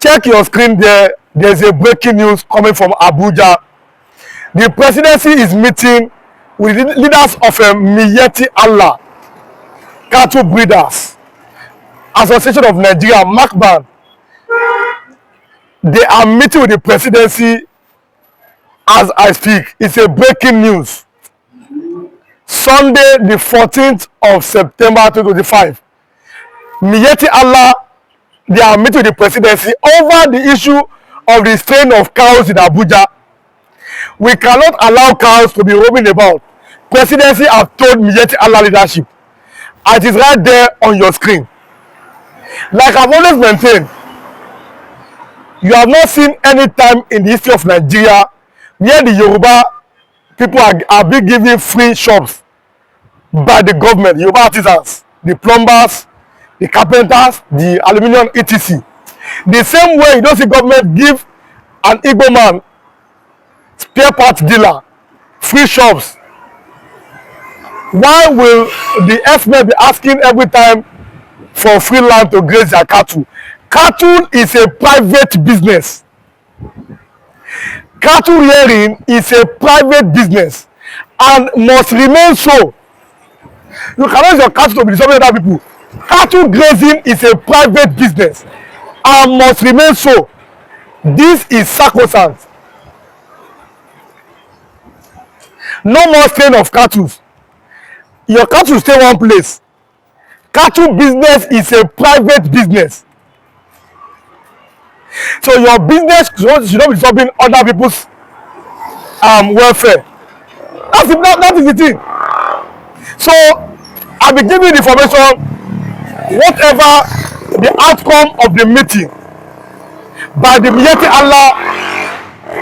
Check your screen there. There's a breaking news coming from Abuja. The presidency is meeting with leaders of Miyetti Allah, cattle breeders, Association of Nigeria, MACBAN. They are meeting with the presidency as I speak. It's a breaking news. Sunday, the 14th of September 2025. Miyetti Allah, they are meeting with the presidency over the issue of the strain of cows in Abuja. We cannot allow cows to be roaming about. Presidency have told Miyetti Allah leadership. And it is right there on your screen. Like I've always maintained, you have not seen any time in the history of Nigeria where the Yoruba people are being given free shops by the government, Yoruba artisans, the plumbers, the carpenters, the aluminium, etc. The same way you don't see government give an Igbo man, spare parts dealer, free shops. Why will the F-men be asking every time for free land to graze their cattle? Cattle is a private business. Cattle rearing is a private business and must remain so. You cannot use your cattle to be disturbing other people. Cattle grazing is a private business and must remain so. This is sacrosanct. No more strain of cattle. Your cattle stay one place. Cattle business is a private business. So your business should not be disturbing other people's welfare. That is the thing. So I'll be giving you the information, whatever the outcome of the meeting by the Miyetti Allah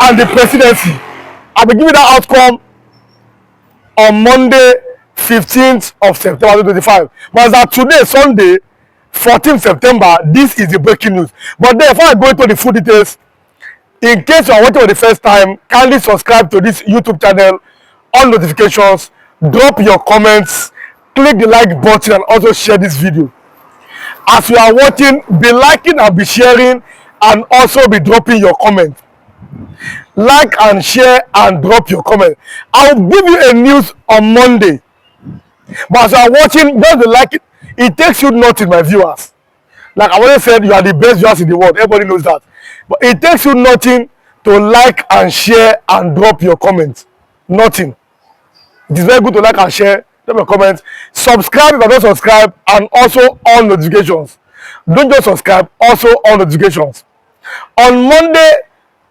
and the presidency. I'll be giving that outcome on Monday, 15th of September 2025. But as of today, Sunday, 14th September, this is the breaking news. But then, before I go into the full details, in case you are watching for the first time, kindly subscribe to this YouTube channel, on notifications, drop your comments, click the like button, and also share this video. As you are watching, be liking and be sharing, and also be dropping your comment. Like and share and drop your comment. I will give you a news on Monday. But as you are watching, just be like it. It takes you nothing, my viewers. Like I already said, you are the best viewers in the world. Everybody knows that. But it takes you nothing to like and share and drop your comments. Nothing. It is very good to like and share, drop your comments. Subscribe if you don't subscribe, and also on notifications. Don't just subscribe, also on notifications. On Monday,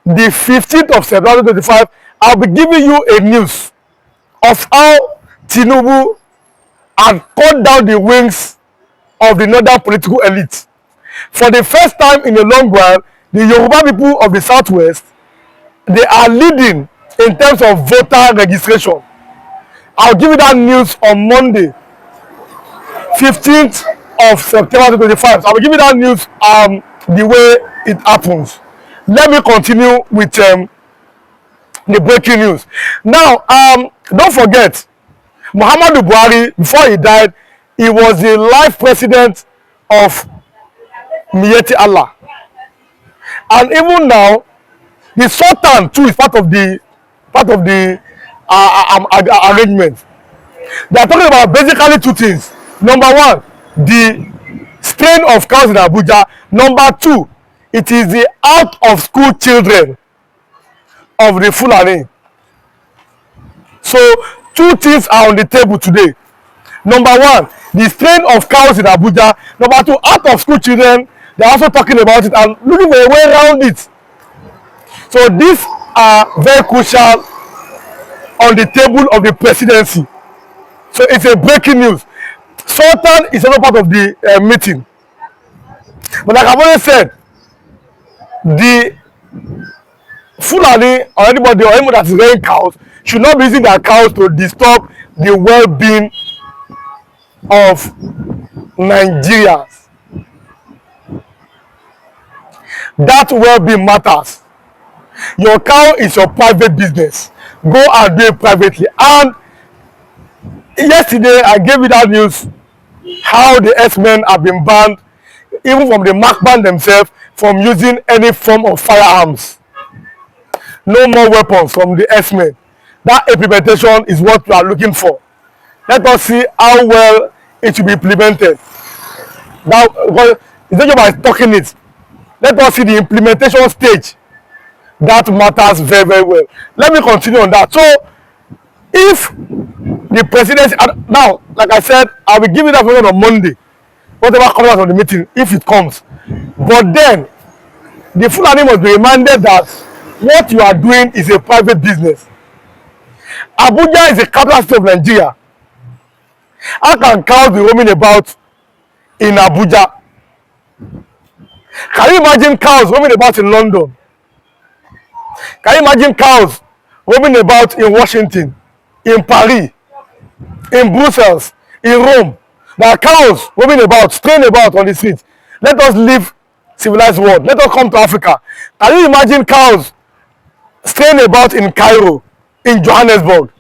the 15th of September 2025, I'll be giving you a news of how Tinubu had cut down the wings of the northern political elite. For the first time in a long while, the Yoruba people of the Southwest, they are leading in terms of voter registration. I'll give you that news on Monday, 15th of September 2025. So I'll give you that news the way it happens. Let me continue with the breaking news. Now, don't forget, Muhammadu Buhari, before he died, he was the life president of Miyetti Allah. And even now, the Sultan too is part of the arrangement. They are talking about basically two things. Number one, the strain of cows in Abuja. Number two, it is the out of school children of the Fulani. So two things are on the table today. Number one, the strain of cows in Abuja. Number two, out of school children. They are also talking about it and looking for a way around it. So these are very crucial on the table of the presidency. So it's a breaking news. Sultan is also part of the meeting. But like I've already said, the Fulani or anybody that is rearing cows should not be using their cows to disturb the well-being of Nigerians. That well-being matters. Your cow is your private business. Go and do it privately. And yesterday I gave you that news how the S-men have been banned. even from the marksman themselves, from using any form of firearms. No more weapons from the S-men. That implementation is what we are looking for. Let us see how well it will be implemented. Now, it's not just by talking it. Let us see the implementation stage. That matters very, very well. Let me continue on that. So, if the presidency, now, like I said, I will give you that on Monday, whatever comes out of the meeting, if it comes. But then, the Fulani must be reminded that what you are doing is a private business. Abuja is the capital city of Nigeria. How can cows be roaming about in Abuja? Can you imagine cows roaming about in London? Can you imagine cows roaming about in Washington, in Paris, in Brussels, in Rome? There are cows roaming about, straying about on the streets. Let us leave civilized world. Let us come to Africa. Can you imagine cows straying about in Cairo, in Johannesburg?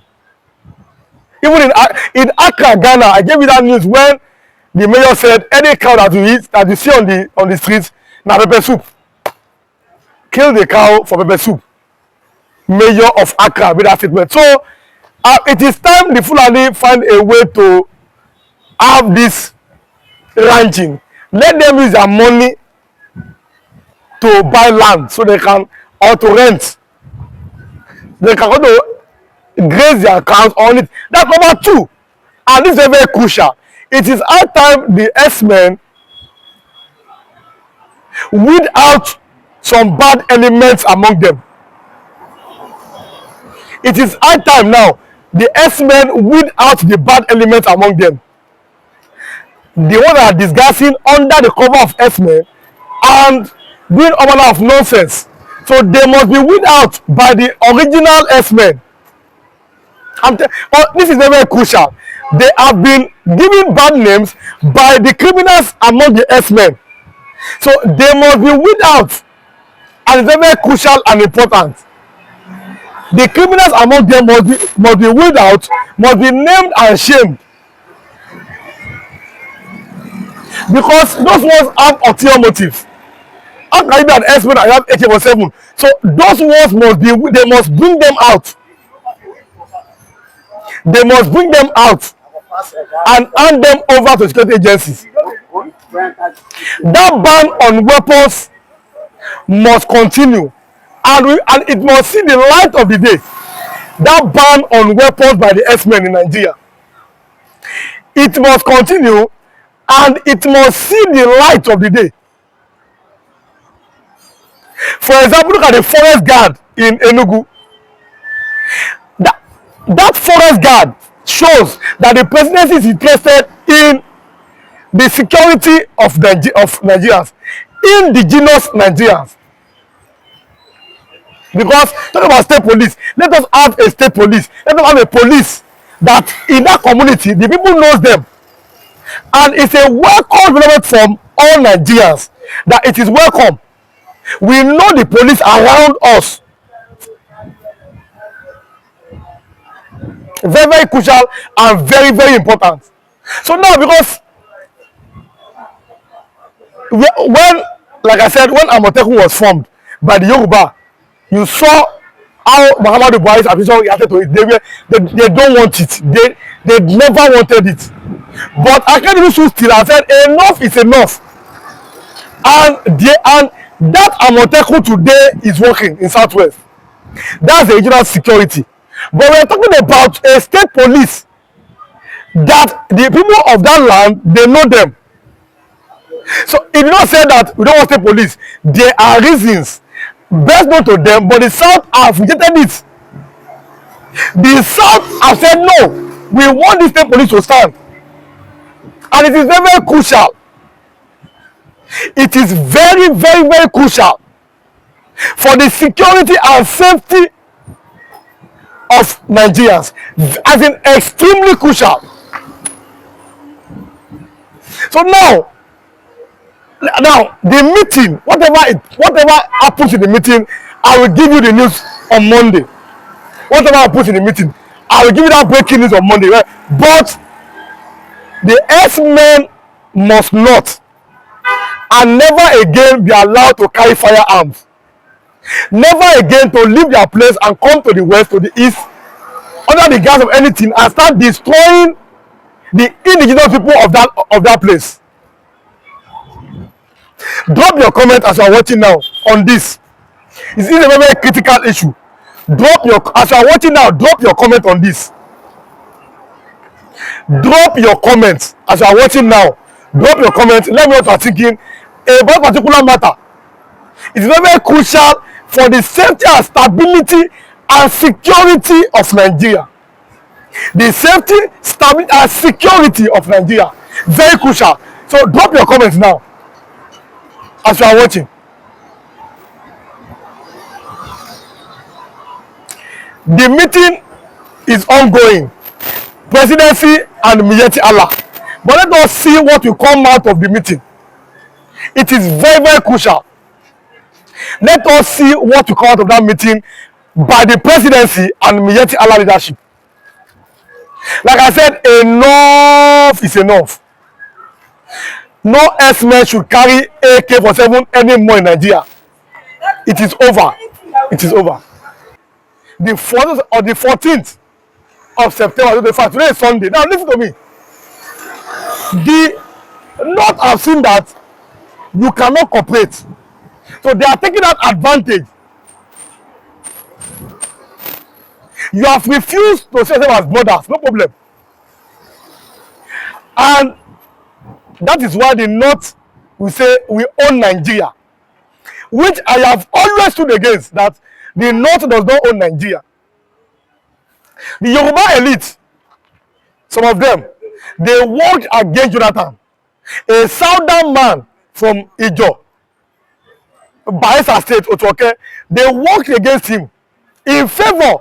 Even in Accra, Ghana, I gave you that news when the mayor said any cow that you eat, that you see on the streets, na pepper soup. Kill the cow for pepper soup. Mayor of Accra with that statement. So it is time the Fulani find a way to have this ranching. Let them use their money to buy land so they can, or to rent. They can go to graze their cows on it. That's number two. And this is very crucial. It is high time the S-men weed out some bad elements among them. It is high time now the S-men weed out the bad elements among them. The ones that are disguising under the cover of S-men and doing all manner of nonsense. So they must be weed out by the original S-men. But this is very crucial. They have been given bad names by the criminals among the S-men. So they must be weed out. And it's very crucial and important. The criminals among them must be weed out, must be named and shamed. Because those ones have ulterior motives. How can you be an S-man and have AK-47? So those ones must be, they must bring them out. They must bring them out and hand them over to security agencies. That ban on weapons must continue, and it must see the light of the day. That ban on weapons by the S-men in Nigeria, it must continue, and it must see the light of the day. For example, look at the forest guard in Enugu. That forest guard shows that the presidency is interested in the security of Nigerians, indigenous Nigerians. Because talking about state police, let us have a state police. Let us have a police that in that community, the people knows them. And it's a welcome development from all Nigerians, that it is welcome. We know the police around us. Very, very crucial and very, very important. So now, because when, like I said, when Amotekun was formed by the Yoruba, you saw how Muhammadu Buhari's administration reacted to it. They don't want it. They never wanted it. But Academy should still have said enough is enough. And that Amotekun today is working in Southwest. That's the regional security. But we're talking about a state police that the people of that land, they know them. So if you don't say that we don't want state police, there are reasons best known to them, but the South have rejected it. The South have said no, we want the state police to stand. And it is very, very crucial. It is very, very, very crucial for the security and safety of Nigerians, as in extremely crucial. So now the meeting, whatever happens in the meeting, I will give you the news on Monday. Whatever happens in the meeting, I will give you that breaking news on Monday. Right? But the S-men must not and never again be allowed to carry firearms. Never again to leave their place and come to the west, to the east, under the guise of anything, and start destroying the indigenous people of that place. Drop your comment as you are watching now on this. This is a very, very critical issue. As you are watching now, drop your comment on this. Drop your comments as you are watching now. Drop your comments. Let me know what you are thinking about particular matter. It's very, very crucial for the safety and stability and security of Nigeria. The safety, stability, and security of Nigeria. Very crucial. So drop your comments now as you are watching. The meeting is ongoing. Presidency and Miyetti Allah. But let us see what will come out of the meeting. It is very, very crucial. Let us see what will come out of that meeting by the presidency and Miyetti Allah leadership. Like I said, enough is enough. No S-men should carry AK-47 anymore in Nigeria. It is over. It is over. The 4th or the 14th of September 2025. Today is Sunday. Now listen to me. The North have seen that you cannot cooperate. So they are taking that advantage. You have refused to see yourself as brothers, no problem. And that is why the North will say we own Nigeria, which I have always stood against, that the North does not own Nigeria. The Yoruba elite, some of them, they worked against Jonathan, a southern man from Ijo, Bayelsa State, Otuoke. They worked against him in favor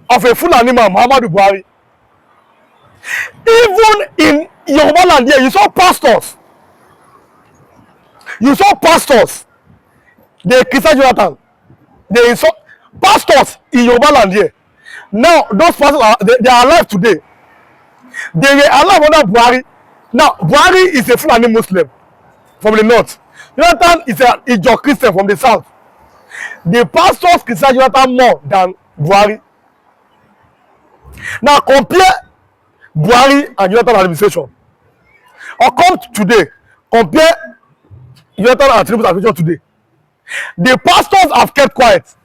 of a Fulani man, Muhammadu Buhari. Even in Yoruba land here, you saw pastors. You saw pastors. They criticized Jonathan. They saw pastors in Yoruba land here. Now, those pastors they are alive today. They were alive under Buhari. Now, Buhari is a Fulani Muslim from the north. Jonathan is an Ijo Christian from the south. The pastors criticize Jonathan more than Buhari. Now, compare Buhari and Jonathan administration. Or come today, compare Jonathan and Tinubu administration today. The pastors have kept quiet.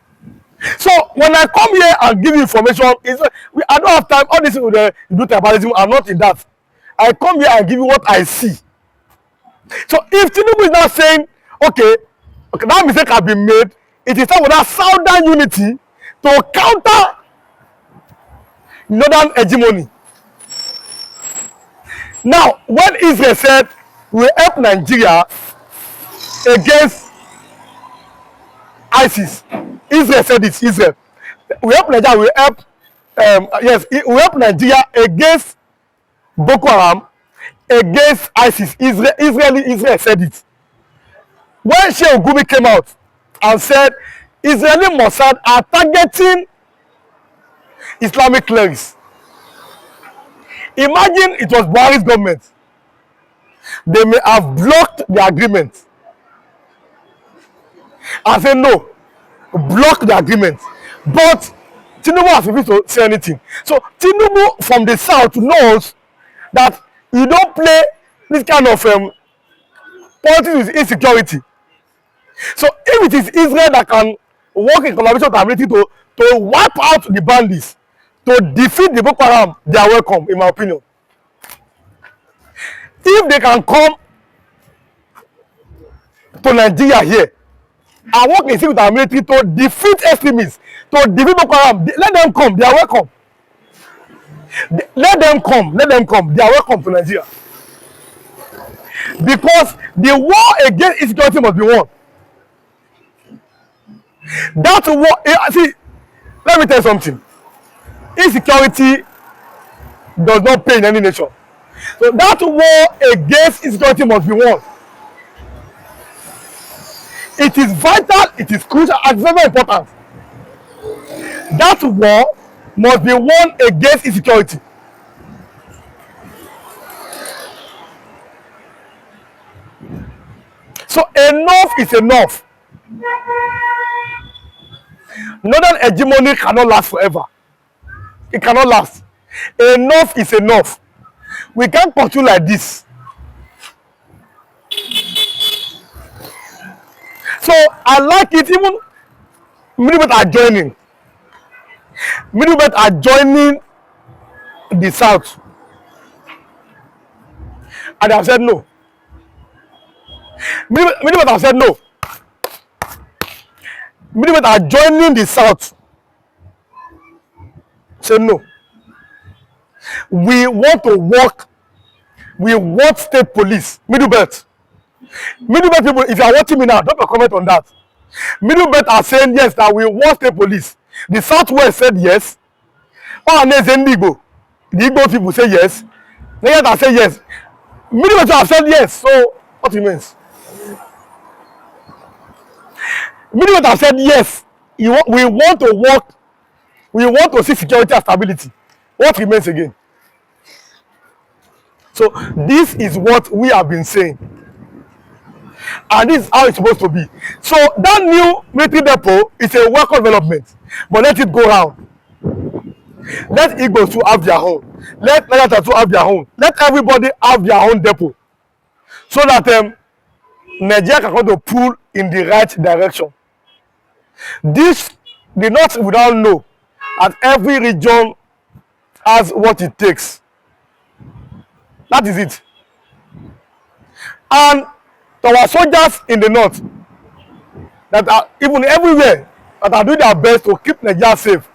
So when I come here and give you information, I don't have time. All this with the do tribalism, I'm not in that. I come here and give you what I see. So if Tinubu is not saying, okay, that mistake has been made, it is time for that southern unity to counter northern hegemony. Now, when Israel said we help Nigeria against ISIS, Israel said this. Israel, we help Nigeria. We help, we help Nigeria against Boko Haram, against ISIS. Israel said it. When Sheikh Gumi came out and said Israeli Mossad are targeting Islamic clerics. Imagine it was Buhari's government. They may have blocked the agreement and said no, block the agreement. But Tinubu has refused to say anything. So Tinubu from the south knows that you don't play this kind of politics with insecurity. So if it is Israel that can work in collaboration with the ability to wipe out the bandits, to defeat the Boko Haram, they are welcome, in my opinion. If they can come to Nigeria here and work in with our military to defeat extremists, to defeat Boko Haram, let them come, they are welcome. Let them come, they are welcome to Nigeria. Because the war against insecurity must be won. That war, see, let me tell you something. Insecurity does not pay in any nation. So that war against insecurity must be won. It is vital, it is crucial, and very important. That war must be won against insecurity. So enough is enough. Northern hegemony cannot last forever. It cannot last. Enough is enough. We can't continue like this. So I like it. Even middle are joining. Middle are joining the South. And they have said no. Middle have said no. Middle are joining the South. Say no. We want to work. We want state police. Middle belt people, if you are watching me now, drop a comment on that. Middle belt are saying yes, that we want state police. The Southwest said yes. Oh, and there's Igbo. The Igbo people say yes. Nigerians say yes. Middle belt have said yes. So what remains? Middle belt have said yes. We want to work. We want to see security and stability. What remains again? So this is what we have been saying. And this is how it's supposed to be. So that new military depot is a welcome development. But let it go round. Let Igbos too have their own. Let Nigerians too have their own. Let everybody have their own depot. So that Nigeria can come to pull in the right direction. This, the North will now know that every region has what it takes. That is it. And to our soldiers in the North, that are even everywhere, that are doing their best to keep Nigeria safe,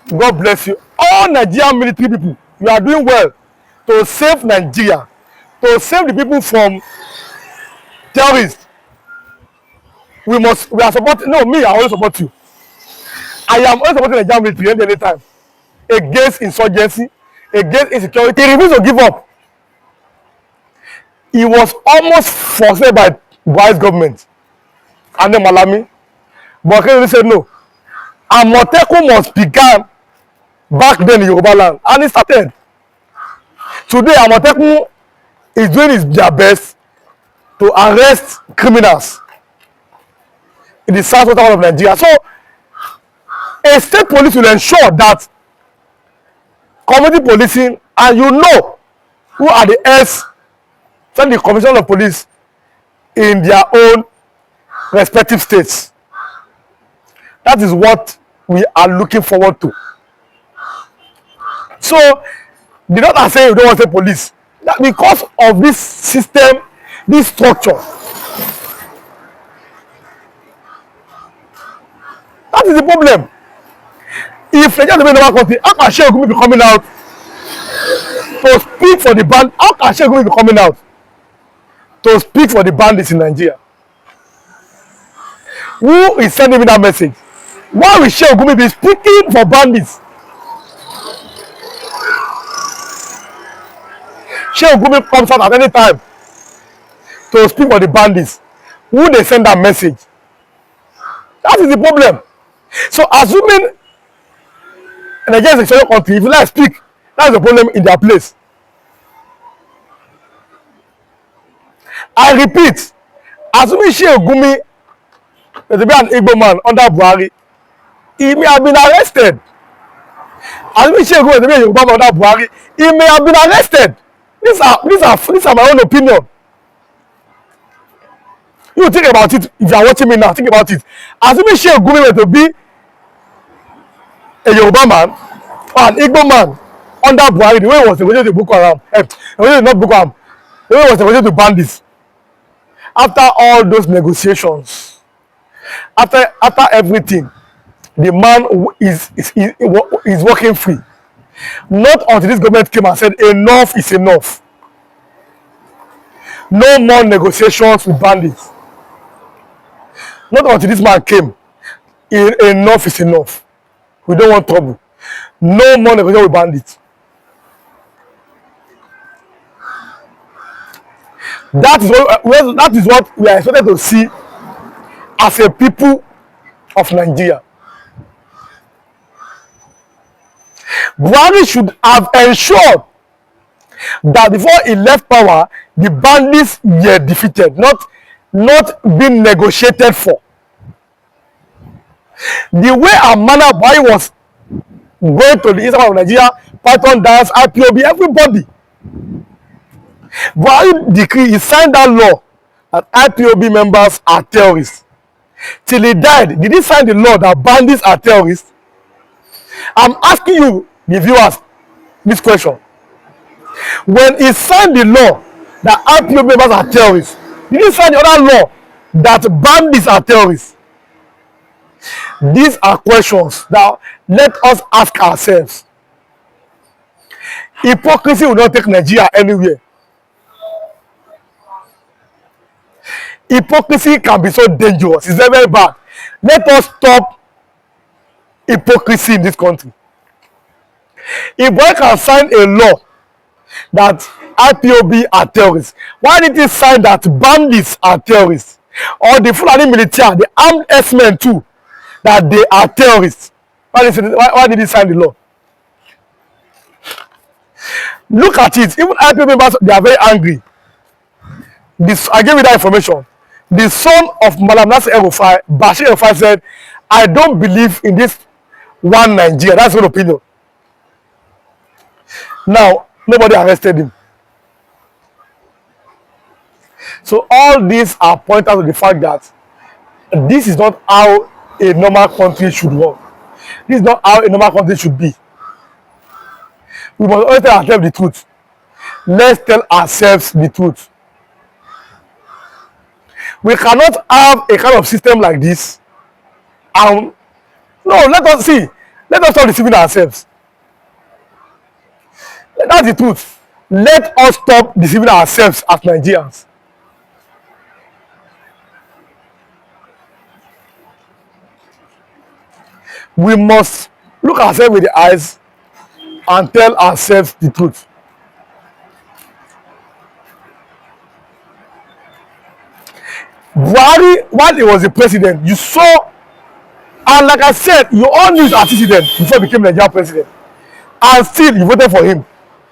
God bless you. All Nigerian military people, you are doing well to save Nigeria, to save the people from terrorists. We are supporting. No, me, I always support you. I am always supporting the Nigerian military any time against insurgency, against insecurity. He refused to give up. He was almost forced by Buhari's government and then Malami. But Kennedy said no. And Moteku must begin back then in Yoruba land. And it started. Today, Amoteku is doing their best to arrest criminals in the southwestern part of Nigeria. So, a state police will ensure that community policing, and you know who are the heads, send the commissioner of police in their own respective states. That is what we are looking forward to. So, the not are saying you don't want to say police. That because of this system, this structure. That is the problem. If Nigeria is a country, how can Sheikh Gumi be coming out to speak for the band? How can Sheikh Gumi be coming out to speak for the bandits in Nigeria? Who is sending me that message? Why will Sheikh Gumi be speaking for bandits? Sheikh Gumi comes out at any time to speak for the bandits. Who they send that message? That is the problem. So assuming Nigeria is a country, if you like speak, that is the problem in their place. I repeat, assuming Sheikh Gumi is to be an Igbo man under Buhari, he may have been arrested. Assuming Sheikh Gumi is to be a Yoruba man under Buhari, he may have been arrested. These are my own opinion. You think about it. If you are watching me now, think about it. Assuming Sheikh Gumi were to be a Yoruba man or an Igbo man under Buhari, the way it was negotiated to Boko Haram, not Boko Haram, the way it was negotiated to bandits. After all those negotiations, after everything, the man is working free. Not until this government came and said enough is enough. No more negotiations with bandits. Not until this man came, enough is enough. We don't want trouble. No more negotiation with bandits. That is what we are expected to see as a people of Nigeria. Buhari should have ensured that before he left power, the bandits were defeated, not not being negotiated for. The way and manner Buhari was going to the eastern part of Nigeria, Python dance, IPOB, everybody. Buhari decree, he signed that law that IPOB members are terrorists. Till he died, did he sign the law that bandits are terrorists? I'm asking you, the viewers, this question. When he signed the law that IPOB members are terrorists, did he sign the other law that bandits are terrorists? These are questions that let us ask ourselves. Hypocrisy will not take Nigeria anywhere. Hypocrisy can be so dangerous. It's very, very bad. Let us stop hypocrisy in this country. If one can sign a law that IPOB are terrorists, why did he sign that bandits are terrorists? Or the Fulani military, the armed S-men too, that they are terrorists? Why did he sign the law? Look at it. Even IPOB members, they are very angry. I gave you that information. The son of Madam Nasir El-Rufai, Bashir El-Rufai, said, I don't believe in this one Nigeria. That's his opinion. Now, nobody arrested him. So all these are pointers to the fact that this is not how a normal country should run. This is not how a normal country should be. We must always tell ourselves the truth. Let's tell ourselves the truth. We cannot have a kind of system like this. No, let us see. Let us stop deceiving ourselves. That's the truth. Let us stop deceiving ourselves as Nigerians. We must look ourselves with the eyes and tell ourselves the truth. Buhari, while he was the president, you saw, and like I said, you all knew his antecedent before he became Nigerian president, and still you voted for him.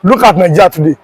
Look at Nigeria today.